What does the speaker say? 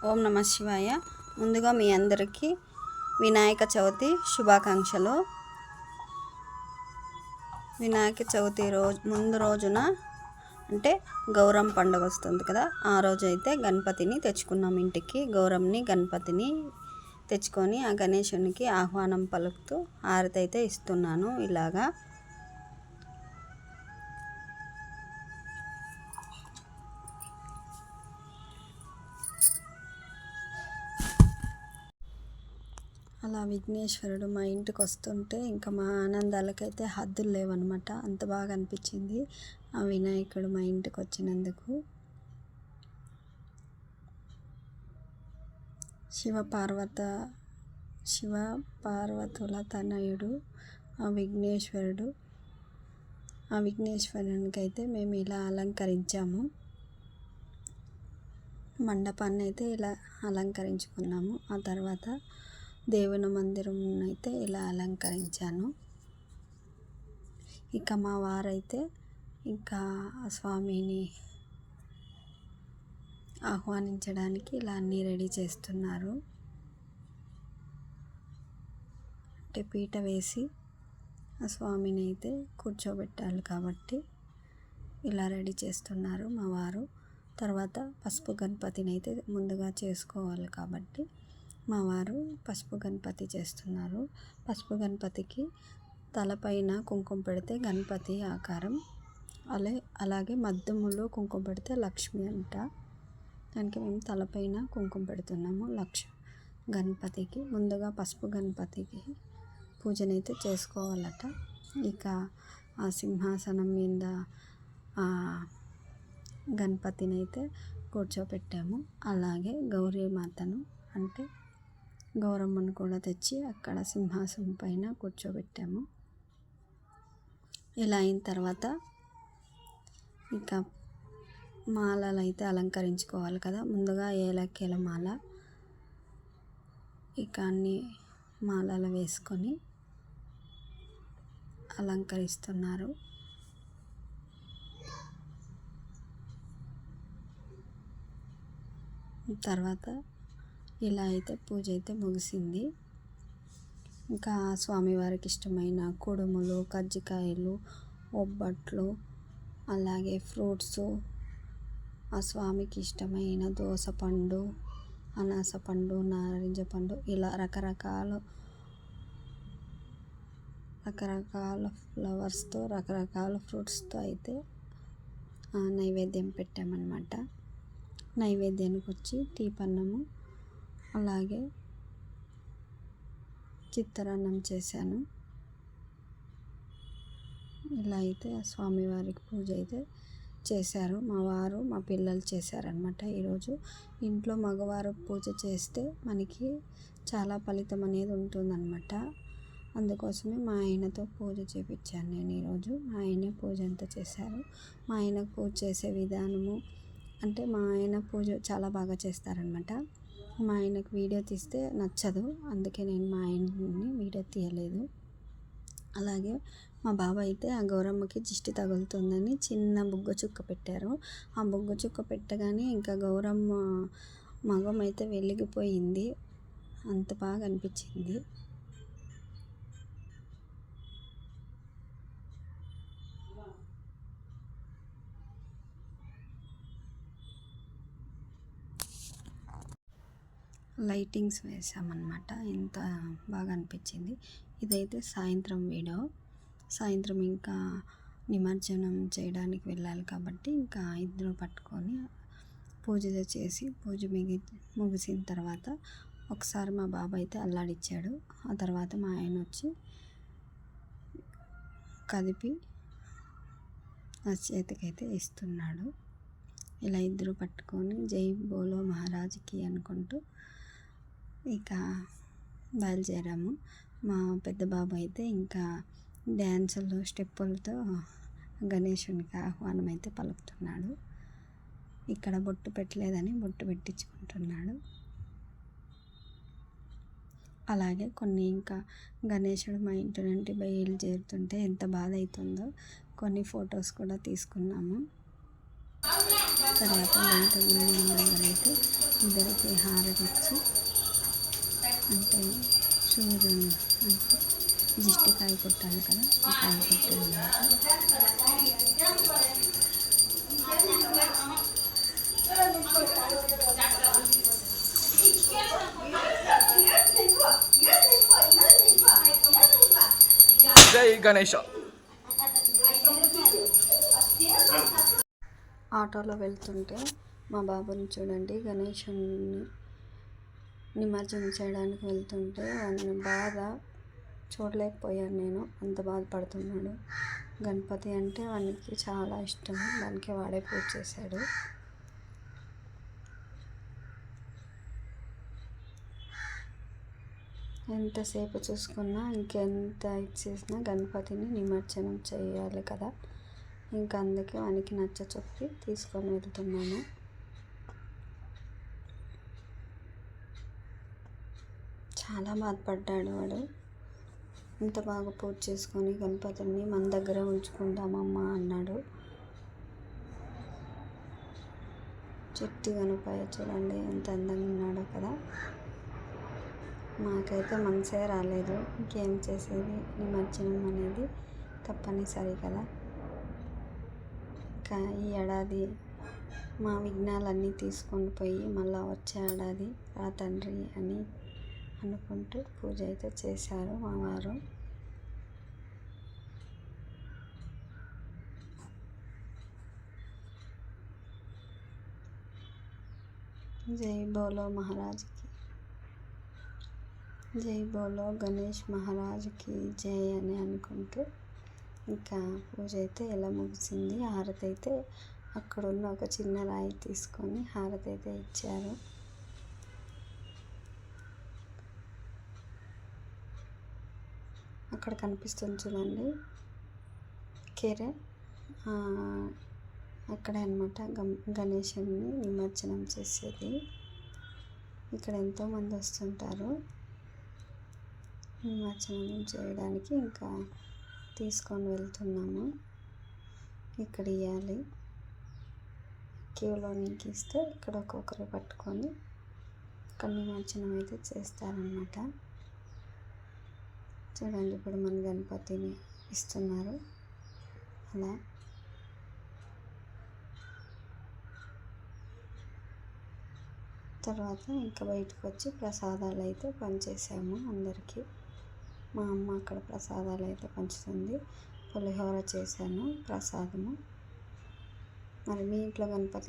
ఓం నమ శివాయ. ముందుగా మీ అందరికీ వినాయక చవితి శుభాకాంక్షలు. వినాయక చవితి ముందు రోజున అంటే గౌరమ్మ పండుగ వస్తుంది కదా, ఆ రోజు అయితే గణపతిని తెచ్చుకున్నాం ఇంటికి. గౌరమ్మని గణపతిని తెచ్చుకొని ఆ గణేశునికి ఆహ్వానం పలుకుతూ హారతి అయితే ఇస్తున్నాను. ఇలాగా అలా విఘ్నేశ్వరుడు మా ఇంటికి వస్తుంటే ఇంకా మా ఆనందాలకైతే హద్దులు లేవన్నమాట. అంత బాగా అనిపించింది ఆ వినాయకుడు మా ఇంటికి వచ్చినందుకు. శివ పార్వతుల తనయుడు ఆ విఘ్నేశ్వరుడు. ఆ విఘ్నేశ్వరునికి అయితే మేము ఇలా అలంకరించాము. మండపాన్ని అయితే ఇలా అలంకరించుకున్నాము. ఆ తర్వాత దేవుని మందిరం అయితే ఇలా అలంకరించాను. ఇక మా వారైతే ఇంకా ఆ స్వామిని ఆహ్వానించడానికి ఇలా అన్నీ రెడీ చేస్తున్నారు. అంటే పీట వేసి ఆ స్వామిని అయితే కూర్చోబెట్టాలి కాబట్టి ఇలా రెడీ చేస్తున్నారు మా వారు. తర్వాత పసుపు గణపతిని అయితే ముందుగా చేసుకోవాలి కాబట్టి మా వారు పసుపు గణపతి చేస్తున్నారు. పసుపు గణపతికి తలపైన కుంకుమ పెడితే గణపతి ఆకారం, అలాగే మధ్యములో కుంకుమ పెడితే లక్ష్మి అంట. దానికి మేము తలపైన కుంకుమ పెడుతున్నాము. గణపతికి ముందుగా పసుపు గణపతికి పూజనైతే చేసుకోవాలట. ఇక ఆ సింహాసనం మీద ఆ గణపతిని అయితే కూర్చోపెట్టాము. అలాగే గౌరీమాతను అంటే గౌరమ్మను కూడా తెచ్చి అక్కడ సింహాసనం పైన కూర్చోబెట్టాము. ఇలా అయిన తర్వాత ఇంకా మాలలు అయితే అలంకరించుకోవాలి కదా. ముందుగా ఏలక్కేల మాల, ఇక అన్ని మాలలు వేసుకొని అలంకరిస్తున్నారు. తర్వాత ఇలా అయితే పూజ అయితే ముగిసింది. ఇంకా స్వామివారికి ఇష్టమైన కుడుములు, కజ్జికాయలు, ఒబ్బట్లు, అలాగే ఫ్రూట్స్, ఆ స్వామికి ఇష్టమైన దోసపండు, అనాసపండు, నారింజ పండు, ఇలా రకరకాల ఫ్లవర్స్తో రకరకాల ఫ్రూట్స్తో అయితే నైవేద్యం పెట్టామన్నమాట. నైవేద్యానికి వచ్చి టీపన్నము, అలాగే చిత్రాన్నం చేశాను. ఇలా అయితే స్వామివారికి పూజ అయితే చేశారు. మా వారు మా పిల్లలు చేశారనమాట. ఈరోజు ఇంట్లో మగవారు పూజ చేస్తే మనకి చాలా ఫలితం అనేది ఉంటుందన్నమాట. అందుకోసమే మా ఆయనతో పూజ చేయించాను నేను ఈరోజు. మా ఆయనే పూజ అంతా చేశారు. మా ఆయనకు పూజ చేసే విధానము అంటే మా ఆయన పూజ చాలా బాగా చేస్తారనమాట. మా ఆయనకు వీడియో తీస్తే నచ్చదు, అందుకే నేను మా ఆయన్ని వీడియో తీయలేదు. అలాగే మా బాబాయ్ అయితే ఆ గౌరమ్మకి దిష్టి తగులుతుందని చిన్న బుగ్గ చుక్క పెట్టారు. ఆ బుగ్గ చుక్క పెట్టగానే ఇంకా గౌరమ్మ మగం అయితే వెలిగిపోయింది. అంత బాగా అనిపించింది. లైటింగ్స్ వేసామన్నమాట. ఎంత బాగా అనిపించింది. ఇదైతే సాయంత్రం వీడియో. సాయంత్రం ఇంకా నిమజ్జనం చేయడానికి వెళ్ళాలి కాబట్టి ఇంకా ఇద్దరు పట్టుకొని పూజ చేసి ముగిసిన తర్వాత ఒకసారి మా బాబాయ్ అయితే అల్లాడిచ్చాడు. ఆ తర్వాత మా ఆయన వచ్చి కదిపి నా చేతికైతే ఇస్తున్నాడు. ఇలా ఇద్దరు పట్టుకొని జై బోలో మహారాజ్కి అనుకుంటూ ఇక బయలుదేరాము. మా పెద్ద బాబు అయితే ఇంకా డ్యాన్సులు స్టెప్పులతో గణేశునికి ఆహ్వానం అయితే పలుకుతున్నాడు. ఇక్కడ బొట్టు పెట్టలేదని బొట్టు పెట్టించుకుంటున్నాడు. అలాగే కొన్ని ఇంకా గణేశుడు మా ఇంటి నుండి బయలుదేరుతుంటే ఎంత బాధ అవుతుందో కొన్ని ఫొటోస్ కూడా తీసుకున్నాము. తర్వాత బయట అయితే ఇద్దరికి హారతి ఇచ్చి అంటే సూర్యుని అంటే దిష్టి కాయ కొట్టాలి కదా, ఆ కాయ కొట్టాలన్నమాట. జై గణేష. ఆటోలో వెళ్తుంటే మా బాబుని చూడండి, గణేషుని నిమజ్జనం చేయడానికి వెళ్తుంటే వాడిని బాధ చూడలేకపోయాను నేను, అంత బాధపడుతున్నాడు. గణపతి అంటే వానికి చాలా ఇష్టం, దానికి వాడే పూజ చేశాడు. ఎంతసేపు చూసుకున్నా ఇంకెంత ఇది చేసినా గణపతిని నిమజ్జనం చేయాలి కదా, ఇంకా అందుకే వానికి నచ్చ చెప్పి తీసుకొని వెళ్తున్నాను. చాలా బాధపడ్డాడు వాడు. ఇంత బాగా పూజ చేసుకొని గణపతిని మన దగ్గర ఉంచుకుందామమ్మా అన్నాడు. చిట్టి గణపయ్య చూడండి ఎంత అందంగా ఉన్నాడో కదా. మాకైతే మనసే రాలేదు, ఇంకేం చేసేది, నిమజ్జనం అనేది తప్పనిసరి కదా. ఈ ఏడాది మా విఘ్నాలన్నీ తీసుకొని పోయి మళ్ళీ వచ్చే ఏడాది రా తండ్రి అని అనుకుంటూ పూజ అయితే చేశారు మా వారు. జై బోలో మహారాజ్కి, జై బోలో గణేష్ మహారాజ్కి జై అని అనుకుంటూ ఇంకా పూజ అయితే ఎలా ముగిసింది. హారతి అయితే అక్కడున్న ఒక చిన్న రాయి తీసుకొని హారతి అయితే ఇచ్చారు. అక్కడ కనిపిస్తుంది చూడండి కేరే, అక్కడే అనమాట గణేశుని నిమజ్జనం చేసేది. ఇక్కడ ఎంతోమంది వస్తుంటారు నిమజ్జనం చేయడానికి. ఇంకా తీసుకొని వెళ్తున్నాము, ఇక్కడ ఇవ్వాలి. క్యూలో నీకు ఇస్తే ఇక్కడ ఒక్కొక్కరు పట్టుకొని ఇక్కడ నిమజ్జనం అయితే చేస్తారనమాట. చూడండి ఇప్పుడు మన గణపతిని ఇస్తున్నారు అలా. తర్వాత ఇంకా బయటకు వచ్చి ప్రసాదాలు అయితే పంచేసాము అందరికీ. మా అమ్మ అక్కడ ప్రసాదాలు అయితే పంచుతుంది. పులిహోర చేశాను ప్రసాదము. మరి మీ ఇంట్లో గణపతి